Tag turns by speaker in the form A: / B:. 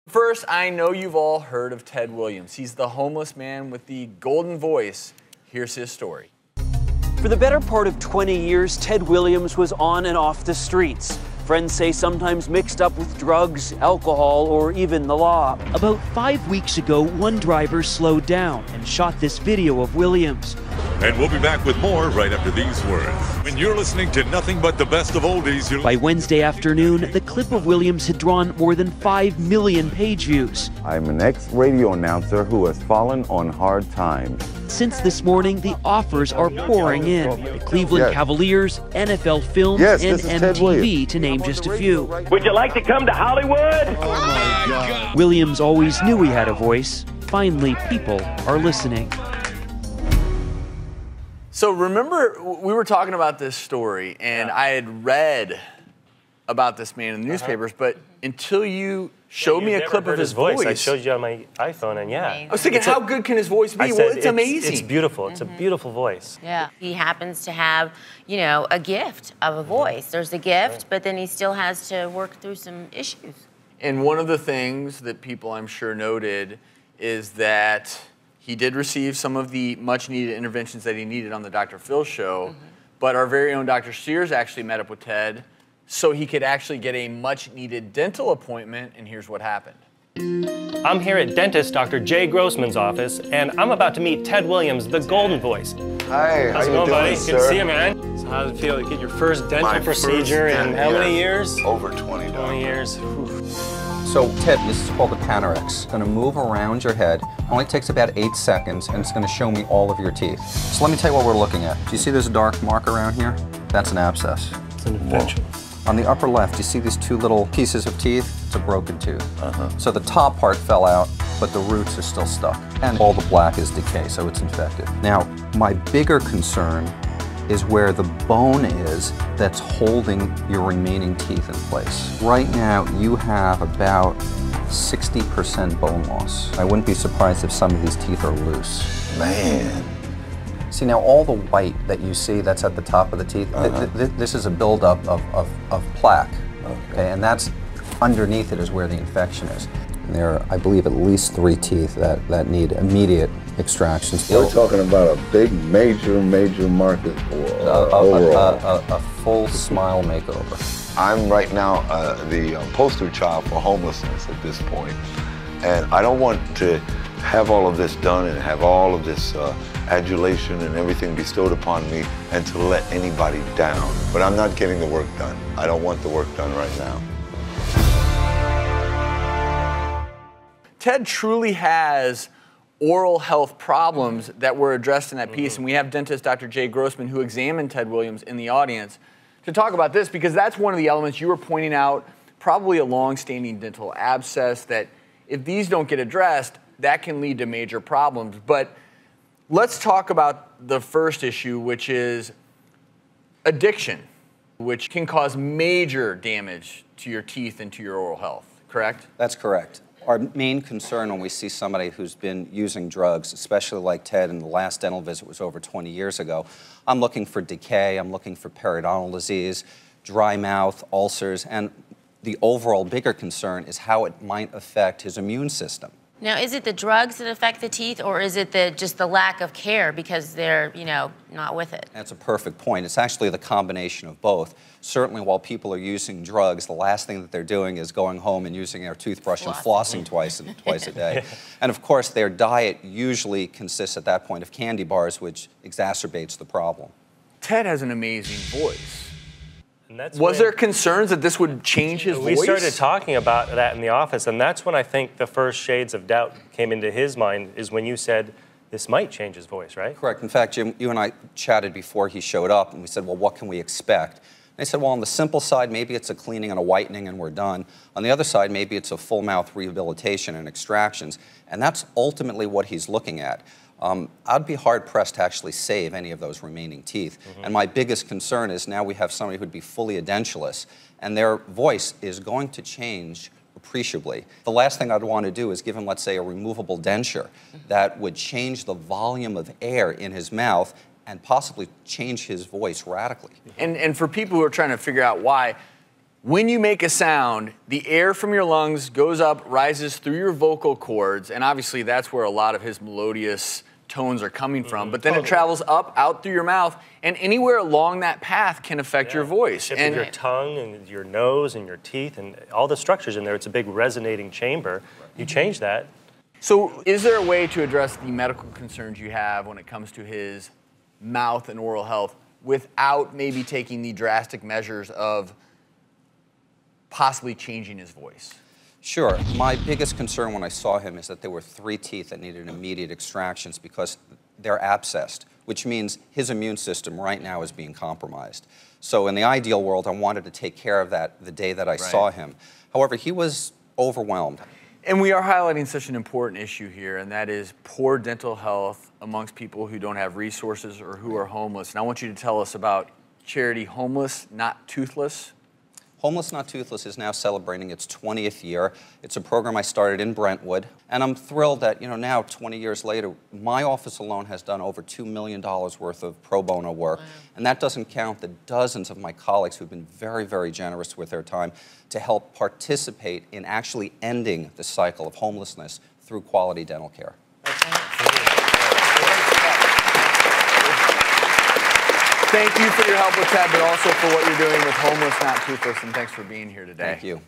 A: First, I know you've all heard of Ted Williams. He's the homeless man with the golden voice. Here's his story.
B: For the better part of 20 years, Ted Williams was on and off the streets. Friends say sometimes mixed up with drugs, alcohol, or even the law. About 5 weeks ago, one driver slowed down and shot this video of Williams.
C: And we'll be back with more right after these words. When you're listening to nothing but the best of oldies,
B: By Wednesday afternoon, the clip of Williams had drawn more than 5 million page views.
D: I'm an ex-radio announcer who has fallen on hard times.
B: Since this morning, the offers are pouring in. The Cleveland Cavaliers, NFL Films, and MTV, to name just a few.
E: Would you like to come to Hollywood?
B: Oh my God. Williams always knew he had a voice. Finally, people are listening.
A: So remember, we were talking about this story, and I had read about this man in the newspapers, but until you showed me a clip of his voice.
E: I showed you on my iPhone, and
A: I was thinking, how good can his voice be? Well, it's amazing.
E: It's beautiful. It's a beautiful voice.
F: Yeah. He happens to have, you know, a gift of a voice. There's a gift, but then he still has to work through some issues.
A: And one of the things that people, I'm sure, noted is that he did receive some of the much-needed interventions that he needed on the Dr. Phil show, but our very own Dr. Sears actually met up with Ted so he could actually get a much-needed dental appointment, and here's what happened.
E: I'm here at dentist Dr. Jay Grossman's office, and I'm about to meet Ted Williams, the golden voice.
D: Hi,
E: how's it going, buddy? Good to see you, man. So how does it feel to get your first dental procedure in how many years?
D: Over 20.
E: 20 years. Whew.
G: So, Ted, this is called a Panorex. It's going to move around your head. Only takes about 8 seconds, and it's going to show me all of your teeth. So let me tell you what we're looking at. Do you see this dark mark around here? That's an abscess.
E: It's an infection.
G: On the upper left, you see these two little pieces of teeth? It's a broken tooth. So the top part fell out, but the roots are still stuck. And all the black is decay, so it's infected. Now, my bigger concern is where the bone is that's holding your remaining teeth in place. Right now, you have about 60% bone loss. I wouldn't be surprised if some of these teeth are loose.
D: Man.
G: See, now all the white that you see that's at the top of the teeth, this is a buildup of plaque. Okay, and that's underneath it is where the infection is. And there are, I believe, at least 3 teeth that need immediate extractions.
D: We're talking about a big, major market overall.
G: A full smile makeover.
D: I'm right now the poster child for homelessness at this point, and I don't want to have all of this done and have all of this adulation and everything bestowed upon me and to let anybody down. But I'm not getting the work done. I don't want the work done right now.
A: Ted truly has oral health problems that were addressed in that piece, and we have dentist Dr. Jay Grossman, who examined Ted Williams, in the audience to talk about this, because that's one of the elements you were pointing out, probably a long-standing dental abscess, that if these don't get addressed, that can lead to major problems. But let's talk about the first issue, which is addiction, which can cause major damage to your teeth and to your oral health, correct?
G: That's correct. Our main concern when we see somebody who's been using drugs, especially like Ted, and the last dental visit was over 20 years ago, I'm looking for decay, I'm looking for periodontal disease, dry mouth, ulcers, and the overall bigger concern is how it might affect his immune system.
F: Now, is it the drugs that affect the teeth, or is it just the lack of care because they're, you know, not with it?
G: That's a perfect point. It's actually the combination of both. Certainly, while people are using drugs, the last thing that they're doing is going home and using their toothbrush and flossing twice a day. And of course, their diet usually consists at that point of candy bars, which exacerbates the problem.
A: Ted has an amazing voice.
E: And that's
A: Was there concerns that this would change his voice?
E: We started talking about that in the office, and that's when I think the first shades of doubt came into his mind, is when you said this might change his voice, right?
G: Correct. In fact, Jim, you and I chatted before he showed up, and we said, well, what can we expect? And I said, well, on the simple side, maybe it's a cleaning and a whitening and we're done. On the other side, maybe it's a full mouth rehabilitation and extractions, and that's ultimately what he's looking at. I'd be hard-pressed to actually save any of those remaining teeth. And my biggest concern is now we have somebody who'd be fully edentulous, and their voice is going to change appreciably. The last thing I'd want to do is give him, let's say, a removable denture that would change the volume of air in his mouth and possibly change his voice radically.
A: And for people who are trying to figure out why, When you make a sound, the air from your lungs goes up, rises through your vocal cords, and obviously that's where a lot of his melodious tones are coming from. But then it travels up, out through your mouth, and anywhere along that path can affect your voice.
E: And your tongue and your nose and your teeth and all the structures in there. It's a big resonating chamber. You change that.
A: So is there a way to address the medical concerns you have when it comes to his mouth and oral health without maybe taking the drastic measures of possibly changing his voice?
G: Sure. My biggest concern when I saw him is that there were 3 teeth that needed immediate extractions because they're abscessed, which means his immune system right now is being compromised. So in the ideal world, I wanted to take care of that the day that I saw him. However, he was overwhelmed.
A: And we are highlighting such an important issue here, and that is poor dental health amongst people who don't have resources or who are homeless. And I want you to tell us about charity Homeless Not Toothless.
G: Homeless Not Toothless is now celebrating its 20th year. It's a program I started in Brentwood, and I'm thrilled that, now 20 years later, my office alone has done over $2 million worth of pro bono work, and that doesn't count the dozens of my colleagues who've been very, very generous with their time to help participate in actually ending the cycle of homelessness through quality dental care.
A: Thank you for your help with Ted, but also for what you're doing with Homeless Not Toothless, and thanks for being here today.
G: Thank you.